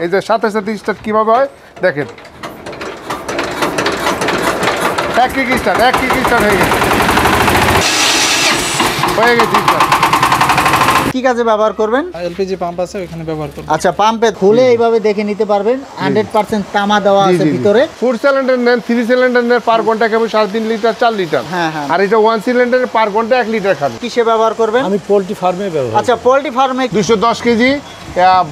এই যে সাথে সাথে স্টার্ট কিভাবে হয় দেখেন, এক কিক স্টার্ট হয়ে গেছে স্টার্ট। কি কাজে ব্যবহার করবেন? এলপিজি পাম্প আছে ওখানে ব্যবহার করব। আচ্ছা, পাম্পে খুলে এইভাবে দেখে নিতে পারবেন। 100% তামা দেওয়া আছে ভিতরে। 4 সিলিন্ডার নেন, 3 সিলিন্ডার নেন, পার ঘন্টা খাবে 3.5 লিটার 4 লিটার। হ্যাঁ। আর এটা 1 সিলিন্ডারে পার ঘন্টা 1 লিটার খাবে। কিসে ব্যবহার করবেন? আমি পোল্ট্রি ফার্মে ব্যবহার। আচ্ছা, পোল্ট্রি ফার্মে 210 কেজি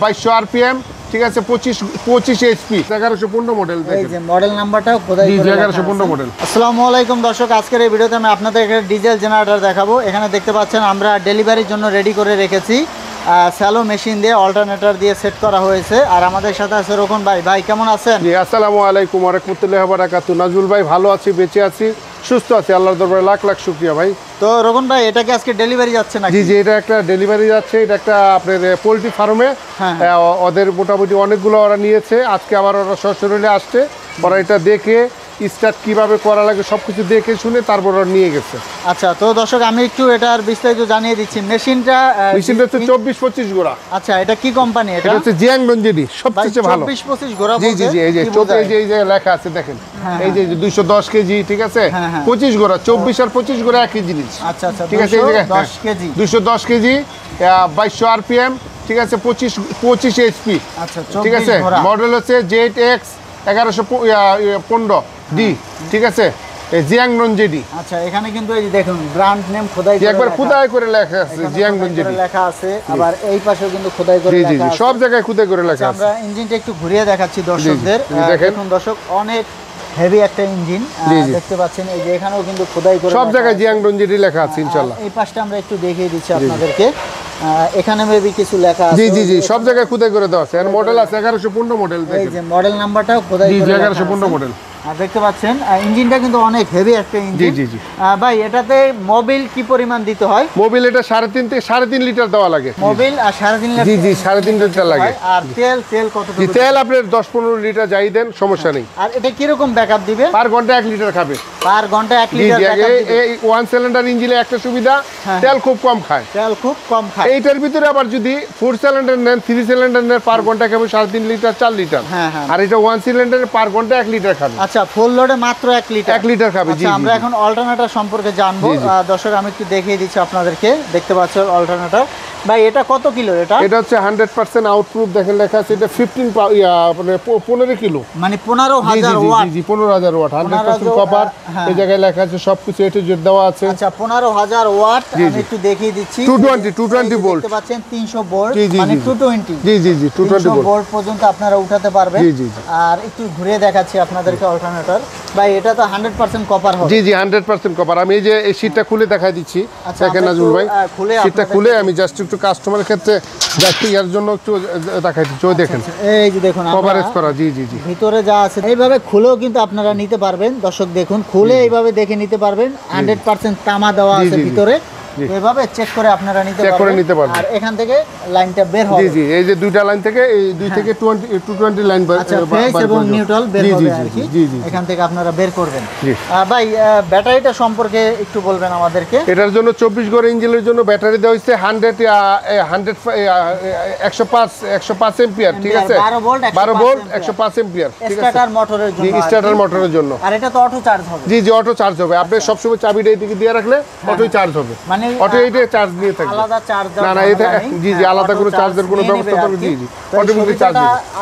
2200 আরপিএম, ঠিক আছে, 25 এইচপি, 1115 মডেল। এই যে মডেল নাম্বারটাও খোদাই করে লেখা আছে। 1115 মডেল। আসসালামু আলাইকুম দর্শক, আজকের এই ভিডিওতে আমি আপনাদের একটা ডিজেল জেনারেটর দেখাবো। এখানে দেখতে পাচ্ছেন আমরা ডেলিভারির জন্য রেডি করে রেখেছি। স্যালো মেশিন দিয়ে অল্টারনেটর দিয়ে সেট করা হয়েছে। আর আমাদের সাথে আছে রোকন ভাই। ভাই কেমন আছেন? জি, আসসালামু আলাইকুম ওয়া রাহমাতুল্লাহি ওয়া বারাকাতুহু। নাজমুল ভাই ভালো আছি, বেঁচে আছি, সুস্থ আছি, আল্লাহর দরবারে লাখ লাখ শুকরিয়া ভাই। তো রোকন ভাই, এটা কি আজকে ডেলিভারি যাচ্ছে নাকি? জি, এটা একটা ডেলিভারি যাচ্ছে। এটা একটা আপনার পোলট্রি ফার্মে। ওদের মোটামুটি অনেকগুলো ওরা নিয়েছে। আজকে আবার ওরা সশরীরে আসছে। ওরা এটা দেখে স্টার্ট কিভাবে করা লাগে সবকিছু দেখে শুনে তারপর ওরা নিয়ে গেছে। আচ্ছা, তো দর্শক আমি একটু এটার বিস্তারিত জানিয়ে দিচ্ছি। মেশিনটা হচ্ছে 24-25 গোড়া। আচ্ছা, এটা কি কোম্পানি? এটা হচ্ছে জিয়াংডনজেডি, সবচেয়ে ভালো। 24-25 গোড়া। জি, এই যে এই যে লেখা আছে দেখেন, এই যে 210 কেজি, ঠিক আছে, 25 গোড়া। 24 আর 25 গোড়া একই জিনিস। আচ্ছা, ঠিক আছে, 210 কেজি 210 কেজি 2200 আরপিএম, ঠিক আছে, 25 এইচপি। আচ্ছা, ঠিক আছে, মডেল হচ্ছে ZX 1115 ডি, ঠিক আছে, জিয়াংডনজেডি। আচ্ছা, এখানে কিন্তু এই যে দেখুন ব্র্যান্ড নেম খোদাই করে একবার খোদাই করে লেখা আছে, জিয়াংডনজেডি লেখা আছে। আবার এই পাশেও কিন্তু খোদাই করে লেখা আছে। সব জায়গায় খোদাই করে লেখা আছে। আমরা ইঞ্জিনটা একটু ঘুরিয়ে দেখাচ্ছি দর্শকদের। দেখুন দর্শক, অনেক হেভি একটা ইঞ্জিন দেখতে পাচ্ছেন। এই যে এখানেও কিন্তু খোদাই করে সব জায়গায় জিয়াংডনজেডি লেখা আছে ইনশাআল্লাহ। এই পাশটা আমরা একটু দেখিয়ে দিচ্ছি আপনাদেরকে। এখানে মেবি কিছু লেখা আছে। জি, সব জায়গায় খোদাই করে দেওয়া আছে। এর মডেল আছে 1115 মডেল। এই যে মডেল নাম্বারটাও খোদাই করে 1115 মডেল। দেখতে পাচ্ছেন ইঞ্জিনটা কিন্তু অনেক হেভি একটা ইঞ্জিন। জি। ভাই, এটাতে মোবিল কি পরিমাণ দিতে হয়? মোবিল এটা 3.5 থেকে 3.5 লিটার দেওয়া লাগে। মোবিল আর 3.5 লিটার। জি 3.5 লিটার লাগে। আর তেল কতটুকু? তেল আপনার 10-15 লিটার যাই দেন, সমস্যা নেই। আর এটা কি রকম ব্যাকআপ দিবে? পার ঘন্টা 1 লিটার খাবে। পার ঘন্টা 1 লিটার ব্যাকআপ দিবে। এই 1 সিলিন্ডার ইঞ্জিনে একটা সুবিধা, তেল খুব কম খায়। এইটার ভিতরে আবার যদি 4 সিলিন্ডার নেন, 3 সিলিন্ডার নেন, পার ঘন্টা খাবে 3.5 লিটার 4 লিটার। আর এটা 1 সিলিন্ডারে পার ঘন্টা 1 লিটার খাবে। আচ্ছা, ফুল লোডে মাত্র 1 লিটার। 1 লিটার খাবে। জি, আমরা এখন অল্টারনেটর সম্পর্কে জানবো। দর্শক আমি একটু দেখিয়ে দিচ্ছি আপনাদেরকে। দেখতে পাচ্ছেন অল্টারনেটর। ভাই, এটা কত কিলো? এটা হচ্ছে 100% আউটপ্রুফ। দেখেন লেখা আছে এটা 15 কিলো, মানে 15000 ওয়াট। জি 15000 ওয়াট, 100% কপার। এই জায়গায় লেখা আছে সবকিছু এটু জেড দেওয়া আছে। আচ্ছা, 15000 ওয়াট। আমি একটু দেখিয়ে দিচ্ছি। 220 ভোল্ট দেখতে পাচ্ছেন, 300 ভোল্ট, মানে 220। জি 220 ভোল্ট পর্যন্ত আপনারা উঠাতে পারবেন। জি। আর একটু ঘুরিয়ে দেখাচ্ছি আপনাদেরকে অল্টারনেটর। ভাই, এটা তো 100% কপার হবে। জি 100% কপার। আমি এই যে এই শীটটা খুলে দেখাই দিচ্ছি। দেখেন নাজমুল ভাই, শীটটা খুলে আমি জাস্ট একটু কাস্টমারের ক্ষেত্রে এর জন্য একটু দেখাই দিচ্ছি। ওই দেখেন, এই যে দেখুন কভারেজ করা। জি ভিতরে যা আছে এইভাবে খুলেও কিন্তু আপনারা নিতে পারবেন। দর্শক দেখুন, খুলে এইভাবে দেখে নিতে পারবেন। 100% তামা দেওয়া আছে ভিতরে। এভাবে চেক করে আপনারা নিতে পারবেন। আর এখান থেকে লাইনটা বের হবে। জি এই যে দুইটা লাইন থেকে, এই 2 থেকে 220 লাইন ফেজ এবং নিউট্রাল বের হবে আর কি। এখান থেকে আপনারা বের করবেন। ভাই, ব্যাটারিটা সম্পর্কে একটু বলবেন আমাদেরকে। এটার জন্য 24 গড় ইঞ্জিনের জন্য ব্যাটারি দেওয়া হয়েছে 105 এম্পিয়ার, ঠিক আছে, 12 ভোল্ট 105 এম্পিয়ার, ঠিক আছে, স্টার্টার মোটরের জন্য। আর এটা তো অটো চার্জ হবে। জি অটো চার্জ হবে। আপনি সব সময় চাবিটা এইদিকে দিয়ে রাখলে অটোই চার্জ হবে। মানে অটো এইটা চার্জ নিয়ে থাকবে, আলাদা চার্জ না এটা জি আলাদা করে চার্জের কোনো ব্যবস্থা করবে। জি অটোমেটিক চার্জ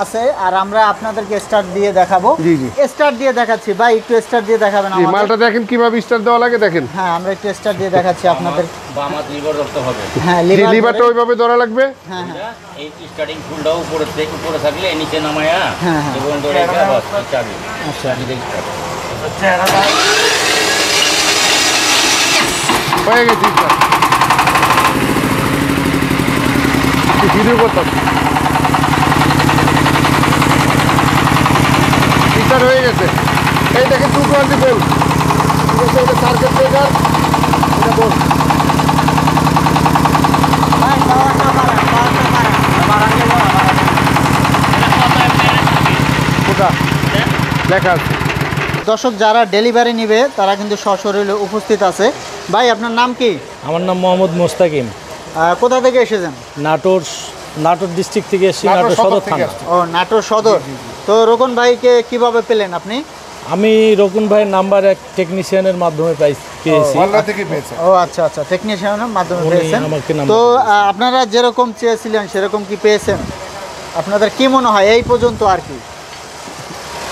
আছে। আর আমরা আপনাদেরকে স্টার্ট দিয়ে দেখাবো। জি স্টার্ট দিয়ে দেখাচ্ছি। ভাই, একটু স্টার্ট দিয়ে দেখাবেন আমাদের। মালটা দেখেন কিভাবে স্টার্ট দেওয়া লাগে দেখেন। হ্যাঁ, আমরা একটু স্টার্ট দিয়ে দেখাচ্ছি আপনাদের। বাম হাত লিভার ধরতে হবে। হ্যাঁ, লিভারটা ওইভাবে ধরা লাগবে। হ্যাঁ এই স্টার্টিং ফুলটাও উপরে থাকলে নিচে নামায়া এবং ধরে বাস চাবি। আচ্ছা, আমি দেখি হয়ে গেছে ভিডিও করতাম। স্টার্ট হয়ে গেছে। এই দেখেন 220 ভোল্ট, ঠিক আছে, এটা সার্কিট ব্রেকার, এটা বল। লেখা আছে। দর্শক যারা ডেলিভারি নিবে তারা কিন্তু সশরীরে উপস্থিত আছে। ভাই, আপনার নাম কি? আমার নাম মোহাম্মদ মোস্তাকিম। কোথা থেকে এসেছেন? নাটোর নাটোর ডিস্ট্রিক্ট থেকে এসেছি, নাটোর নাটোর সদর সদর থেকে থানা। আসছে। ও নাটোর সদর। তো রোকন ভাইকে কিভাবে পেলেন আপনি? আমি রকুন ভাইয়ের নাম্বার এক টেকনিশিয়ানের মাধ্যমে পেয়েছি। হলদা থেকে পেয়েছে। ও আচ্ছা আচ্ছা, টেকনিশিয়ানের মাধ্যমে উনি পেয়েছেন। আমাকে নাম্বার তো দিয়েছেন। আপনারা যেরকম চেয়েছিলেন সেরকম কি পেয়েছেন? আপনাদের কি মনে হয় এই পর্যন্ত আর কি?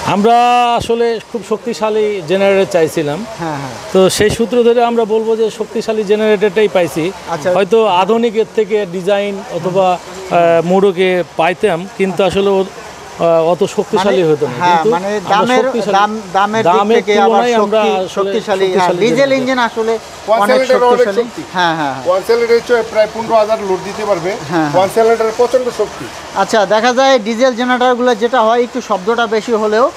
আমরা আসলে খুব শক্তিশালী জেনারেটর চাইছিলাম, হ্যাঁ হ্যাঁ। তো সেই সূত্র ধরে আমরা বলবো যে শক্তিশালী জেনারেটরটাই পাইছি। আচ্ছা। হয়তো আধুনিকের থেকে ডিজাইন অথবা মোড়কে পাইতাম, কিন্তু আসলে অত শক্তিশালী হতো না। হ্যাঁ, কিন্তু মানে আমরা দামের শক্তিশালী- দামের দিক দামের থেকে আবার তুলনায় আমরা আসলে শক্তিশালী। হ্যাঁ, শক্তিশালী ডিজেল generator। ইঞ্জিন আসলে One অনেক cylinder অনেক শক্তিশালী। শক্তি। হ্যাঁ হ্যাঁ হ্যাঁ। ওয়ান সিলিন্ডার প্রায় 15,000 লোড দিতে পারবে। হ্যাঁ, ওয়ান সিলিন্ডারের প্রচন্ড শক্তি। আচ্ছা, দেখা যায় ডিজেল জেনারেটরগুলো যেটা হয় একটু শব্দটা বেশি হলেও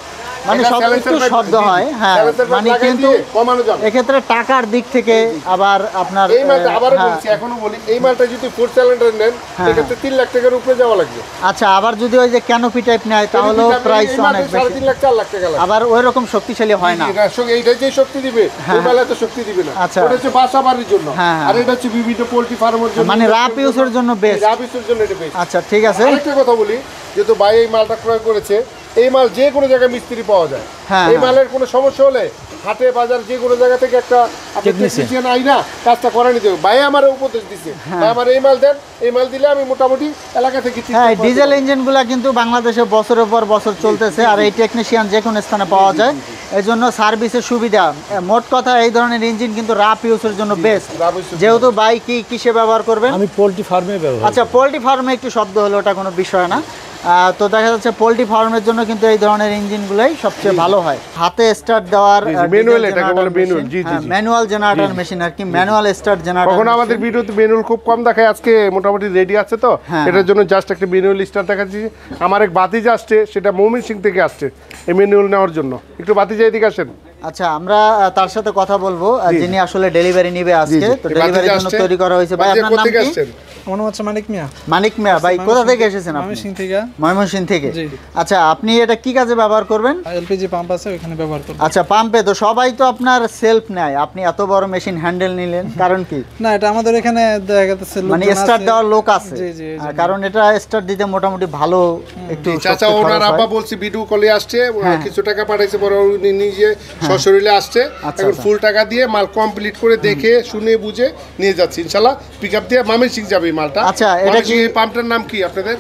মানে এটা সব silencer একটু back- শব্দ জি, জি। হয়। হ্যাঁ, silencer back মানে লাগাই কিন্তু দিয়ে কমানো যাবে। এক্ষেত্রে টাকার দিক থেকে আবার আপনার এই মালটা আবারও হ্যাঁ। বলছি, এখনো বলি, এই মালটা যদি 4 সিলিন্ডার নেন সেক্ষেত্রে 3 লাখ টাকার উপরে যাওয়া লাগবে। আচ্ছা, আবার যদি ওই যে ক্যানোপি টাইপ নেয় তাহলেও প্রাইস অনেক বেশি। 3.5 লাখ 4 লাখ টাকা লাগবে। আবার ওই রকম শক্তিশালী হয় না। এইটা যে শক্তি দিবে ওই মালে তো শক্তি দিবে না। আচ্ছা। ওটা হচ্ছে বাসা বাড়ির জন্য, হ্যাঁ, হ্যাঁ। আর এটা হচ্ছে বিভিন্ন পোল্ট্রি ফার্মের জন্য, মানে রাফ ইউজের জন্য বেস্ট। রাফ ইউজের জন্য এটা বেস্ট। আচ্ছা, ঠিক আছে। আরেকটা কথা বলি, যেহেতু ভাই এই মালটা ক্রয় করেছে, এই মাল যে কোনো জায়গায় মিস্ত্রি পাওয়া যায়। হ্যাঁ, এই হ্যাঁ। মালের কোনো সমস্যা হলে হাটে বাজার যে কোনো জায়গা থেকে একটা টেকনিশিয়ান আই না কাজটা করে নিতে হবে। ভাই আমার উপদেশ দিছে, ভাই আমার এই মাল দেন, এই মাল দিলে আমি মোটামুটি এলাকা থেকে হ্যাঁ, ডিজেল ইঞ্জিনগুলো কিন্তু বাংলাদেশে বছরের পর বছর চলতেছে, আর এই টেকনিশিয়ান যে কোনো স্থানে পাওয়া যায়। এই জন্য সার্ভিসের সুবিধা। মোট কথা এই ধরনের ইঞ্জিন কিন্তু রাফ ইউজের জন্য বেস্ট। রাফ ইউজের জন্য। যেহেতু ভাই কিসে ব্যবহার করবেন? আমি পোল্ট্রি ফার্মে ব্যবহার আচ্ছা, পোল্ট্রি ফার্মে একটু শব্দ হলো, ওটা কোনো বিষয় না। তো দেখা যাচ্ছে পোল্ট্রি ফার্মের জন্য কিন্তু এই ধরনের ইঞ্জিনগুলোই সবচেয়ে ভালো হয়। হাতে স্টার্ট দেওয়ার manual এটাকে বলে manual, জি, জি, জি। ম্যানুয়াল জেনারেটর মেশিন আর কি, ম্যানুয়াল স্টার্ট জেনারেটর। কখনো আমাদের ভিডিওতে ম্যানুয়াল খুব কম দেখায়, আজকে মোটামুটি রেডি আছে তো হ্যাঁ। এটার জন্য জাস্ট একটা ম্যানুয়াল স্টার দেখাচ্ছি। আমার এক বাতিজা আসছে, সেটা ময়মনসিং থেকে আসছে এই ম্যানুয়াল নেওয়ার জন্য। একটু বাতিজা এদিকে আসেন। আচ্ছা, আমরা তার সাথে কথা বলবো, যিনি আসলে ডেলিভারি নিবে আজকে। জি। তো এই ডেলিভারির বাতিজা জন্য আসছে। তৈরি করা হয়েছে। ভাই, বাতিজা আপনার নাম কোত্থেকে কি? আসছেন? আমার নাম হচ্ছে মানিক মিয়া। মানিক মিয়া। ভাই, কোথা থেকে এসেছেন আপনি? ময়মনসিংহ থেকে। ময়মনসিংহ থেকে। জি। আচ্ছা, আপনি এটা কি কাজে ব্যবহার করবেন? এলপিজি পাম্প আছে, ওখানে ব্যবহার করব। আচ্ছা, পাম্পে তো সবাই তো আপনার সেলফ নেয়, আপনি এত বড় মেশিন হ্যান্ডেল নিলেন কারণ কি? না, এটা আমাদের এখানে দেখা যাচ্ছে মানে লোকজন স্টার্ট আছে। দেওয়ার লোক আছে। জি, জি, এই জন্য। কারণ এটা স্টার্ট দিতে মোটামুটি ভালো একটু চাচা শক্তি খরচ ওনার হয়। আব্বা বলছে ভিডিও কলে আসছে, হ্যাঁ। কিছু টাকা পাঠাইছে, পরে উনি নিজে সশরীরে আসছে। আচ্ছা, এখন আচ্ছা। ফুল টাকা দিয়ে মাল কমপ্লিট করে দেখে শুনে বুঝে নিয়ে যাচ্ছে ইনশাল্লাহ। পিক আপ দিয়ে ময়মনসিং যাবে এই মালটা। আচ্ছা, এটা ময়মনসিং কি- এই পাম্পটার নাম কি আপনাদের?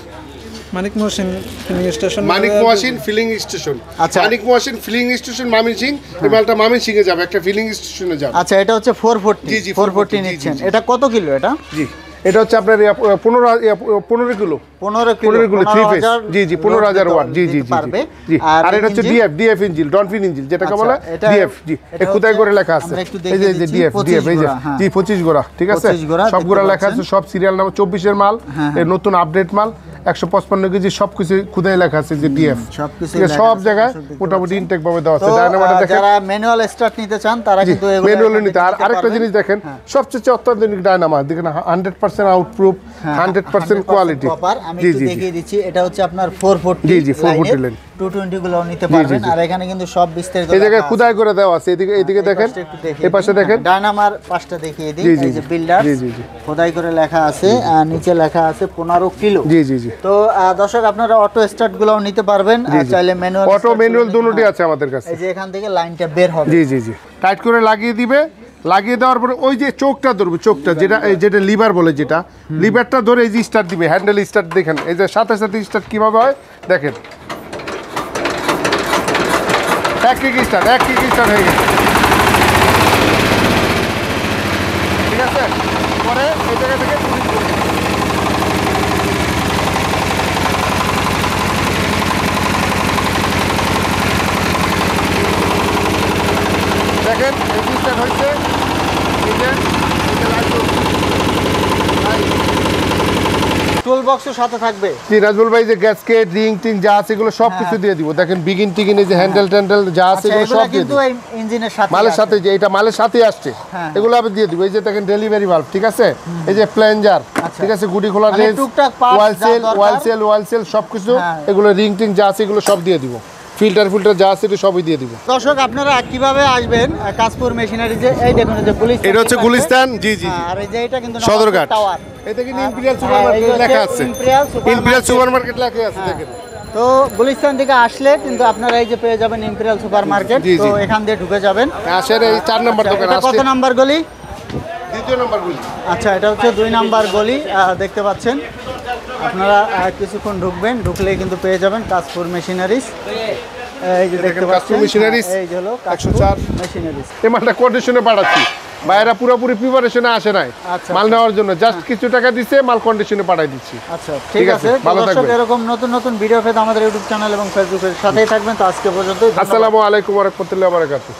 মানিক মোশন ফিলিং স্টেশন। মানিক মোয়াশিন ফিলিং স্টেশন। আচ্ছা। মানিক মোয়াশিন ফিলিং স্টেশন ময়মনসিং। এই মালটা ময়মনসিং এ যাবে, একটা ফিলিং স্টেশনে যাবে। আচ্ছা, এটা হচ্ছে 440। জি, জি, 440 জি, জি, নিচ্ছেন। জি। এটা কত কিলো এটা? জি, এটা হচ্ছে আপনার 15 কিলো। 15 কিলো। 15 kilo 3 phase. 15,000 জি জি, 15,000 ওয়াট। জি জি জি পারবে। জি। আর এটা হচ্ছে engine? DF engine, dolphin engine যেটাকে আচ্ছা, বলে এটা- ডিএফ। জি, এটা এই খুদাই হচ্ছে- করে লেখা আছে। আমরা একটু এই দেখিয়ে যে দিচ্ছি, ডিএফ 25 এই যে গোড়া, হ্যাঁ। জি 25 গোড়া, ঠিক আছে? 25 গোড়া সব গোড়া দেখতে লেখা আছে, পাচ্ছেন। সব সিরিয়াল নাম্বার 24 এর মাল, হ্যাঁ, এর নতুন আপডেট মাল, 155 কেজি, সবকিছু খুদাই লেখা আছে যে ডিএফ। সবকিছু ঠিক আছে, লেখা সব আছে, জায়গায় দর্শক দেখতে মোটামুটি পাচ্ছেন। ইনটেক ভাবে দেওয়া আছে। তো ডায়নামাইটে দেখেন, যারা ম্যানুয়াল স্টার্ট নিতে চান তারা কিন্তু এগুলো ম্যানুয়ালি এখান নিতে। থেকে আর নিতে আরেকটা পারবেন। জিনিস দেখেন, সবচেয়ে অত্যাধুনিক ডায়নামাইট দেখেন, 100% আউটপ্রুফ, 100% কোয়ালিটি। কপার। আমি জি একটু জি জি। দেখিয়ে দিচ্ছি, এটা হচ্ছে আপনার 440। জি, জি, 440 লাইনের লাইন। 220 গুলো নিতে পারবেন। আর এখানে কিন্তু সব বিস্তারিত এই জায়গায় লেখা আছে। খুদাই করে দেওয়া আছে। এদিকে দেখেন, পাশটা একটু দেখিয়ে এই পাশে দিন। দেখেন। ডায়নামার পাশটা দেখিয়ে দিই। জি, জি, এই যে জি। বিল্ডার জি, জি, জি। খোদাই করে লেখা আছে, নিচে লেখা আছে 15 কিলো। জি জি জি। তো দর্শক, আপনারা অটো স্টার্ট গুলো নিতে পারবেন, আর চাইলে ম্যানুয়াল অটো ম্যানুয়াল দুটোই আছে আমাদের কাছে। এই যে এখান থেকে লাইনটা বের হবে। জি জি জি। টাইট করে লাগিয়ে দিবে, লাগিয়ে দেওয়ার পরে ওই যে চোখটা ধরবে, চোখটা যেটা লিভার বলে, যেটা লিভারটা ধরে এই যে স্টার্ট দিবে, হ্যান্ডেল স্টার্ট দেখেন, এই যে সাথে সাথে স্টার্ট কিভাবে হয় দেখেন। এক কিক স্টার্ট হয়ে গেছে। ঠিক আছে, পরে এই জায়গা থেকে পুলিশ করবে। দেখেন এই স্টার্ট হয়েছে, এই যে লাইট জ্বলছে। টুল বক্সও সাথে থাকবে। জি নাজমুল ভাই, যে গ্যাসকেট রিং টিং যা আছে এগুলো সব কিছু দিয়ে দিব। দেখেন বিগিন টিগিন, এই যে হ্যান্ডেল ট্যান্ডেল যা আছে আচ্ছা, এগুলো এগুলা সব দিয়ে কিন্তু দিব। এই ইঞ্জিনের সাথে মালের আছে। সাথে, যে এটা মালের সাথে আসছে, হ্যাঁ। এগুলো আমি দিয়ে দিব। এই যে দেখেন ডেলিভারি ভালভ, ঠিক আছে? এই যে প্লেঞ্জার, আচ্ছা। ঠিক আছে? গুটি খোলা মানে রেঞ্জ, টুকটাক parts যা দরকার। ওয়াল সেল সবকিছু, হ্যাঁ। এগুলো রিং টিং যা আছে এগুলো সব দিয়ে দিব। ফিল্টার যা আছে এটা সবই দিয়ে দিব। দর্শক, আপনারা কিভাবে আসবেন কাশপুর মেশিনারি? যে এই দেখুন, এই যে গুলিস্তান, এটা হচ্ছে গুলিস্তান। জি জি জি। আর এই যে এটা কিন্তু সদরঘাট। টাওয়ার। এতে কিন্তু ইম্পেরিয়াল সুপারমার্কেট লেখা আছে, ইম্পেরিয়াল সুপারমার্কেট লেখা আছে দেখেন। তো গুলিস্তান থেকে আসলে কিন্তু আপনারা এই যে পেয়ে যাবেন ইম্পেরিয়াল সুপার মার্কেট। জি, জি। তো এখান দিয়ে ঢুকে যাবেন। আসেন এই 4 নম্বর দোকান এটা কত আসছে, নাম্বার গলি? 2 নম্বর গলি। আচ্ছা, এটা হচ্ছে 2 নাম্বার গলি। দেখতে পাচ্ছেন আপনারা কিছুক্ষণ ঢুকবেন, ঢুকলেই কিন্তু পেয়ে যাবেন কাশপুর মেশিনারিজ। এই যে দেখতে কাশপুর পাচ্ছেন, মেশিনারিজ, এই যে হলো কাশপুর 104 মেশিনারিজ। এই মালটা কন্ডিশনে পাঠাচ্ছি, বাইরা পুরোপুরি প্রিপারেশনে আসে নাই আচ্ছা, মাল নেওয়ার জন্য, জাস্ট কিছু টাকা দিছে মাল কন্ডিশনে পাঠাই দিচ্ছি। আচ্ছা, ঠিক আছে। ভালো দর্শক, থাকবেন। এরকম নতুন নতুন ভিডিও পেতে আমাদের ইউটিউব চ্যানেল এবং ফেসবুকের সাথেই থাকবেন। তো আজকে পর্যন্ত আসসালামু আলাইকুম ওয়া রাহমাতুল্লাহি ওয়া বারাকাতুহু।